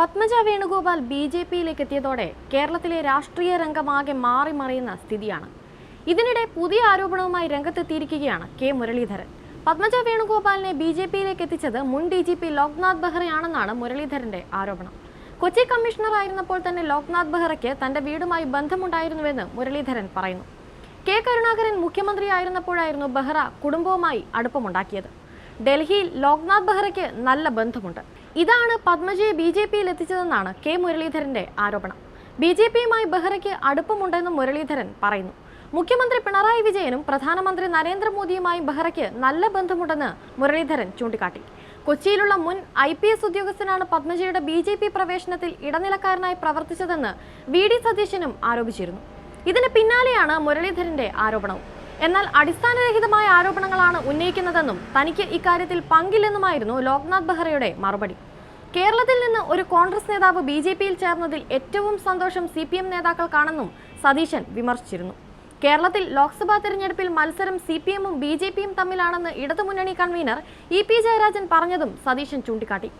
പത്മജ വേണുഗോപാൽ ബി.ജെ.പിയിലേക്ക് എത്തിയതോടെ കേരളത്തിലെ രാഷ്ട്രീയ രംഗമാകെ മാറി മറിയുന്ന സ്ഥിതിയാണ്. ഇതിനിടെ പുതിയ ആരോപണവുമായി രംഗത്തെത്തിയിരിക്കുകയാണ് കെ മുരളീധരൻ. പത്മജ വേണുഗോപാലിനെ ബി.ജെ.പിയിലേക്ക് എത്തിച്ചത് മുൻ ഡി.ജി.പി ലോക്നാഥ് ബെഹ്റയാണെന്നാണ് മുരളീധരന്റെ ആരോപണം. കൊച്ചി കമ്മീഷണർ ആയിരുന്നപ്പോൾ തന്നെ ലോക്നാഥ് ബെഹ്റയ്ക്ക് തന്റെ വീടുമായി ബന്ധമുണ്ടായിരുന്നുവെന്ന് മുരളീധരൻ പറയുന്നു. കെ കരുണാകരൻ മുഖ്യമന്ത്രിയായിരുന്നപ്പോഴായിരുന്നു ബെഹ്റ കുടുംബവുമായി അടുപ്പമുണ്ടാക്കിയത്. ഡൽഹിയിൽ ലോക്നാഥ് ബെഹ്റയ്ക്ക് നല്ല ബന്ധമുണ്ട്. ഇതാണ് പത്മജയെ ബി.ജെ.പിയിൽ എത്തിച്ചതെന്നാണ് കെ മുരളീധരന്റെ ആരോപണം. ബി.ജെ.പിയുമായി ബെഹ്റയ്ക്ക് അടുപ്പമുണ്ടെന്നും മുരളീധരൻ പറയുന്നു. മുഖ്യമന്ത്രി പിണറായി വിജയനും പ്രധാനമന്ത്രി നരേന്ദ്രമോദിയുമായി ബെഹ്റയ്ക്ക് നല്ല ബന്ധമുണ്ടെന്ന് മുരളീധരൻ ചൂണ്ടിക്കാട്ടി. കൊച്ചിയിലുള്ള മുൻ IPS ഉദ്യോഗസ്ഥനാണ് പത്മജയുടെ ബി.ജെ.പി പ്രവേശനത്തിൽ ഇടനിലക്കാരനായി പ്രവർത്തിച്ചതെന്ന് വി.ഡി. സതീശനും ആരോപിച്ചിരുന്നു. ഇതിന് പിന്നാലെയാണ് മുരളീധരന്റെ ആരോപണവും. എന്നാൽ അടിസ്ഥാനരഹിതമായ ആരോപണങ്ങളാണ് ഉന്നയിക്കുന്നതെന്നും തനിക്ക് ഇക്കാര്യത്തിൽ പങ്കില്ലെന്നുമായിരുന്നു ലോക്നാഥ് ബെഹ്റയുടെ മറുപടി. കേരളത്തിൽ നിന്ന് ഒരു കോൺഗ്രസ് നേതാവ് ബി.ജെ.പിയിൽ ചേർന്നതിൽ ഏറ്റവും സന്തോഷം CPM നേതാക്കൾക്കാണെന്നും സതീശൻ വിമർശിച്ചിരുന്നു. കേരളത്തിൽ ലോക്സഭാ തെരഞ്ഞെടുപ്പിൽ മത്സരം CPM-ഉം ബി.ജെ.പിയും തമ്മിലാണെന്ന് ഇടതുമുന്നണി കൺവീനർ EP ജയരാജൻ പറഞ്ഞതും സതീശൻ ചൂണ്ടിക്കാട്ടി.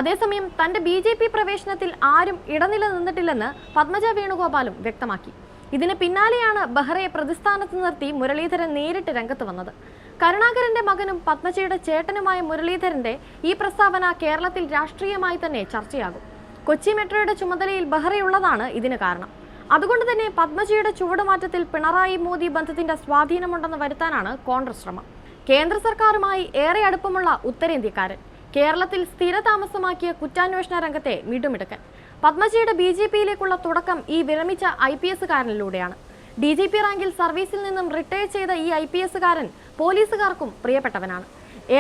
അതേസമയം തന്റെ ബി.ജെ.പി പ്രവേശനത്തിൽ ആരും ഇടനില നിന്നിട്ടില്ലെന്ന് പത്മജ വേണുഗോപാലും വ്യക്തമാക്കി. ഇതിന് പിന്നാലെയാണ് ബെഹ്റയെ പ്രതിസ്ഥാനത്ത് നിർത്തി മുരളീധരൻ നേരിട്ട് രംഗത്ത് വന്നത്. കരുണാകരന്റെ മകനും പത്മജയുടെ ചേട്ടനുമായ മുരളീധരന്റെ ഈ പ്രസ്താവന കേരളത്തിൽ രാഷ്ട്രീയമായി തന്നെ ചർച്ചയാകും. കൊച്ചി മെട്രോയുടെ ചുമതലയിൽ ബെഹ്റയുള്ളതാണ് ഇതിന് കാരണം. അതുകൊണ്ട് തന്നെ പത്മജയുടെ ചുവടുമാറ്റത്തിൽ പിണറായി മോദി ബന്ധത്തിന്റെ സ്വാധീനമുണ്ടെന്ന് വരുത്താനാണ് കോൺഗ്രസ് ശ്രമം. കേന്ദ്ര സർക്കാരുമായി ഏറെ അടുപ്പമുള്ള ഉത്തരേന്ത്യക്കാരൻ, കേരളത്തിൽ സ്ഥിരതാമസമാക്കിയ കുറ്റാന്വേഷണ രംഗത്തെ മിടുമിടുക്കൻ. പത്മജയുടെ ബി.ജെ.പിയിലേക്കുള്ള തുടക്കം ഈ വിരമിച്ച IPS-കാരനിലൂടെയാണ്. DGP റാങ്കിൽ സർവീസിൽ നിന്നും റിട്ടയർ ചെയ്ത ഈ IPS-കാരൻ പോലീസുകാർക്കും പ്രിയപ്പെട്ടവനാണ്.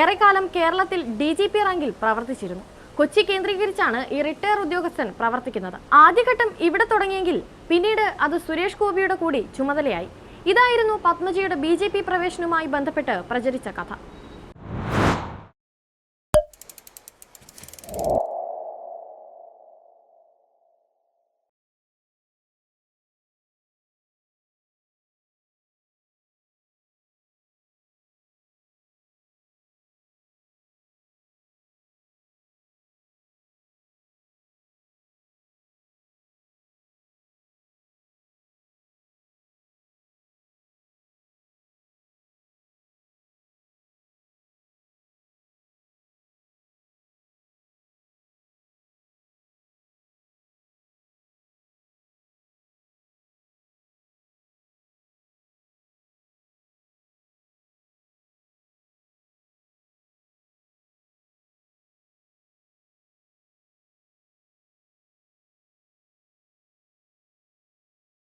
ഏറെക്കാലം കേരളത്തിൽ DGP റാങ്കിൽ പ്രവർത്തിച്ചിരുന്നു. കൊച്ചി കേന്ദ്രീകരിച്ചാണ് ഈ റിട്ടയർ ഉദ്യോഗസ്ഥൻ പ്രവർത്തിക്കുന്നത്. ആദ്യഘട്ടം ഇവിടെ തുടങ്ങിയെങ്കിൽ പിന്നീട് അത് സുരേഷ് ഗോപിയുടെ കൂടി ചുമതലയായി. ഇതായിരുന്നു പത്മജയുടെ ബി.ജെ.പി പ്രവേശനവുമായി ബന്ധപ്പെട്ട് പ്രചരിച്ച കഥ.